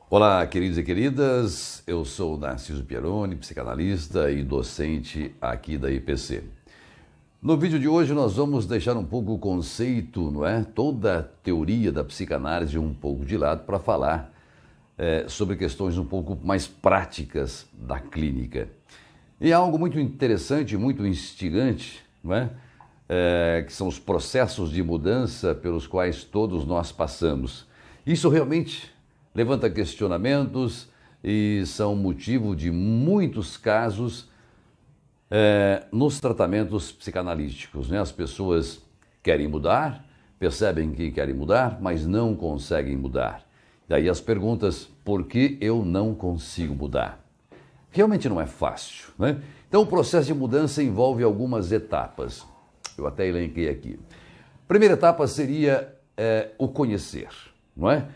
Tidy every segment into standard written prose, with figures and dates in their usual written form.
Olá, queridos e queridas, eu sou Narciso Pieroni, psicanalista e docente aqui da IPC. No vídeo de hoje nós vamos deixar um pouco o conceito, não é? Toda a teoria da psicanálise um pouco de lado para falar sobre questões um pouco mais práticas da clínica. E é algo muito interessante, muito instigante, não é? Que são os processos de mudança pelos quais todos nós passamos. Isso realmente levanta questionamentos e são motivo de muitos casos nos tratamentos psicanalíticos, né? As pessoas querem mudar, percebem que querem mudar, mas não conseguem mudar. Daí as perguntas, por que eu não consigo mudar? Realmente não é fácil, né? Então o processo de mudança envolve algumas etapas. Eu até elenquei aqui. Primeira etapa seria o conhecer, não é?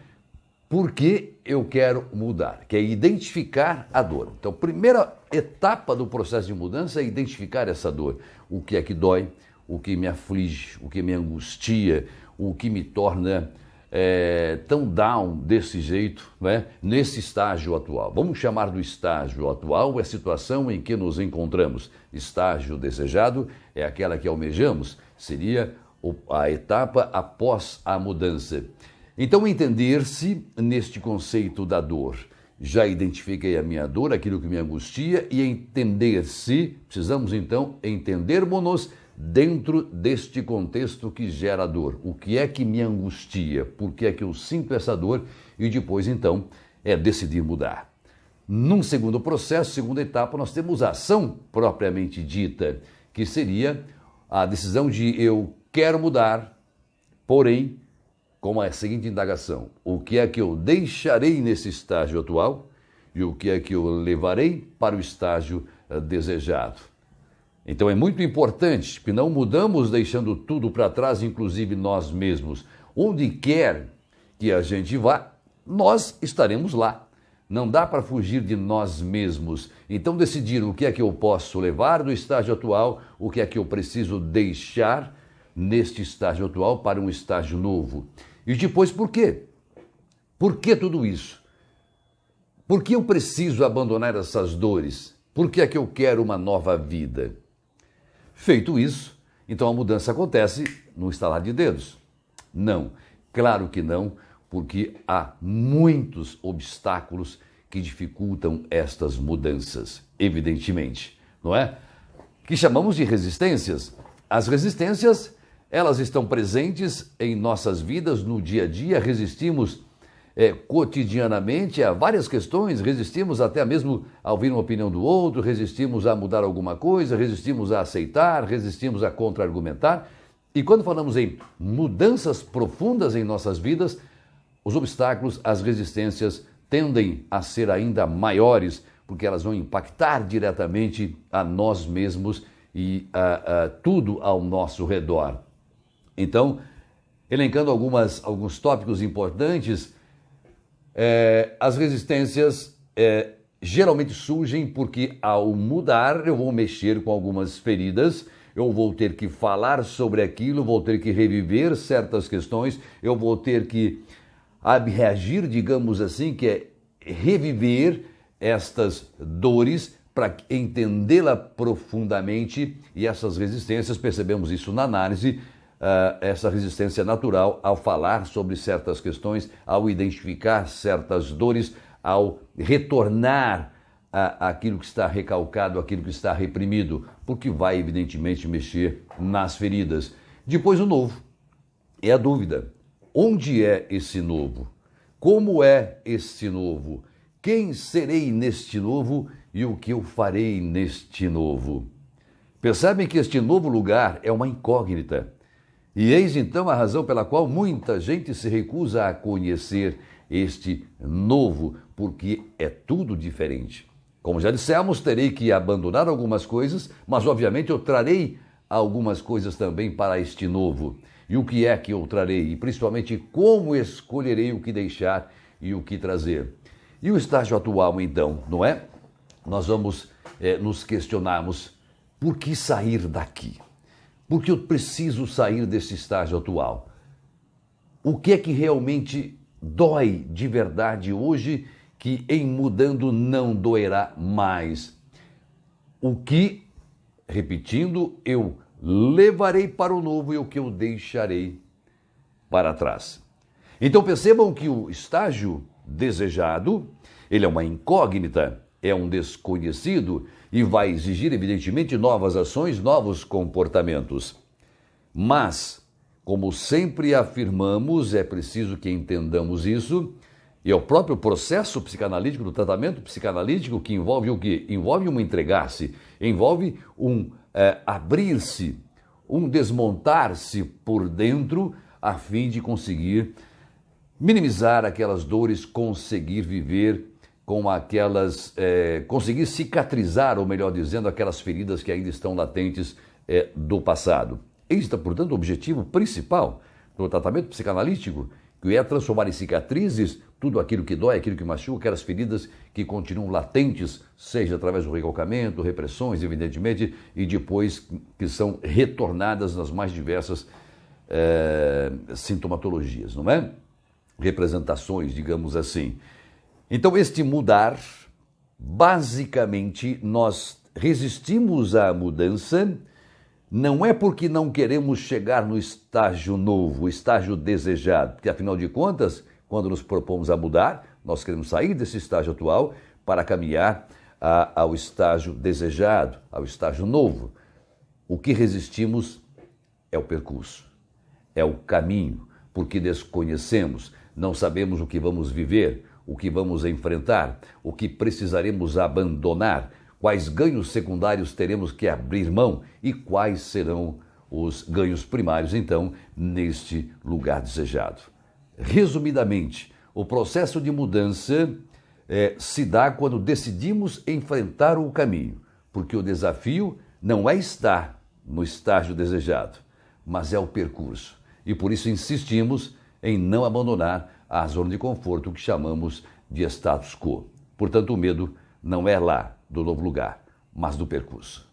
Por que eu quero mudar? Que é identificar a dor. Então, a primeira etapa do processo de mudança é identificar essa dor. O que é que dói, o que me aflige, o que me angustia, o que me torna tão down desse jeito, né? Nesse estágio atual. Vamos chamar do estágio atual a situação em que nos encontramos. Estágio desejado é aquela que almejamos, seria a etapa após a mudança. Então, entender-se neste conceito da dor. Já identifiquei a minha dor, aquilo que me angustia, e entender-se, precisamos então entendermos-nos dentro deste contexto que gera dor. O que é que me angustia? Por que é que eu sinto essa dor? E depois, então, decidir mudar. Num segundo processo, segunda etapa, nós temos a ação propriamente dita, que seria a decisão de eu quero mudar, porém, com a seguinte indagação: o que é que eu deixarei nesse estágio atual e o que é que eu levarei para o estágio desejado? Então é muito importante que não mudamos deixando tudo para trás, inclusive nós mesmos. Onde quer que a gente vá, nós estaremos lá. Não dá para fugir de nós mesmos. Então decidir o que é que eu posso levar do estágio atual, o que é que eu preciso deixar neste estágio atual para um estágio novo. E depois, por quê? Por que tudo isso? Por que eu preciso abandonar essas dores? Por que é que eu quero uma nova vida? Feito isso, então a mudança acontece no estalar de dedos? Não, claro que não, porque há muitos obstáculos que dificultam estas mudanças, evidentemente, não é? Que chamamos de resistências. As resistências, elas estão presentes em nossas vidas no dia a dia, resistimos cotidianamente a várias questões, resistimos até mesmo a ouvir uma opinião do outro, resistimos a mudar alguma coisa, resistimos a aceitar, resistimos a contra-argumentar. E quando falamos em mudanças profundas em nossas vidas, os obstáculos, as resistências tendem a ser ainda maiores, porque elas vão impactar diretamente a nós mesmos e a tudo ao nosso redor. Então, elencando alguns tópicos importantes, as resistências geralmente surgem porque ao mudar eu vou mexer com algumas feridas, eu vou ter que falar sobre aquilo, vou ter que reviver certas questões, eu vou ter que reagir, digamos assim, que é reviver estas dores para entendê-la profundamente, e essas resistências, percebemos isso na análise, essa resistência natural ao falar sobre certas questões, ao identificar certas dores, ao retornar aquilo que está recalcado, aquilo que está reprimido, porque vai evidentemente mexer nas feridas. Depois o novo, é a dúvida. Onde é esse novo? Como é este novo? Quem serei neste novo e o que eu farei neste novo? Percebem que este novo lugar é uma incógnita. E eis então a razão pela qual muita gente se recusa a conhecer este novo, porque é tudo diferente. Como já dissemos, terei que abandonar algumas coisas, mas obviamente eu trarei algumas coisas também para este novo. E o que é que eu trarei? E principalmente como escolherei o que deixar e o que trazer. E o estágio atual então, não é? Nós vamos nos questionarmos, por que sair daqui? Porque eu preciso sair desse estágio atual. O que é que realmente dói de verdade hoje que em mudando não doerá mais. O que, repetindo, eu levarei para o novo e o que eu deixarei para trás. Então percebam que o estágio desejado, ele é uma incógnita, é um desconhecido e vai exigir, evidentemente, novas ações, novos comportamentos. Mas, como sempre afirmamos, é preciso que entendamos isso, e é o próprio processo psicanalítico, do tratamento psicanalítico, que envolve o quê? Envolve um entregar-se, envolve um abrir-se, um desmontar-se por dentro, a fim de conseguir minimizar aquelas dores, conseguir viver com aquelas, conseguir cicatrizar, ou melhor dizendo, aquelas feridas que ainda estão latentes do passado. Este é, portanto, o objetivo principal do tratamento psicanalítico, que é transformar em cicatrizes tudo aquilo que dói, aquilo que machuca, aquelas feridas que continuam latentes, seja através do recalcamento, repressões, evidentemente, e depois que são retornadas nas mais diversas sintomatologias, não é? Representações, digamos assim. Então, este mudar, basicamente, nós resistimos à mudança, não é porque não queremos chegar no estágio novo, o estágio desejado, porque, afinal de contas, quando nos propomos a mudar, nós queremos sair desse estágio atual para caminhar ao estágio desejado, ao estágio novo. O que resistimos é o percurso, é o caminho, porque desconhecemos, não sabemos o que vamos viver, o que vamos enfrentar, o que precisaremos abandonar, quais ganhos secundários teremos que abrir mão e quais serão os ganhos primários, então, neste lugar desejado. Resumidamente, o processo de mudança se dá quando decidimos enfrentar o caminho, porque o desafio não é estar no estágio desejado, mas é o percurso. E por isso insistimos em não abandonar a zona de conforto que chamamos de status quo. Portanto, o medo não é lá do novo lugar, mas do percurso.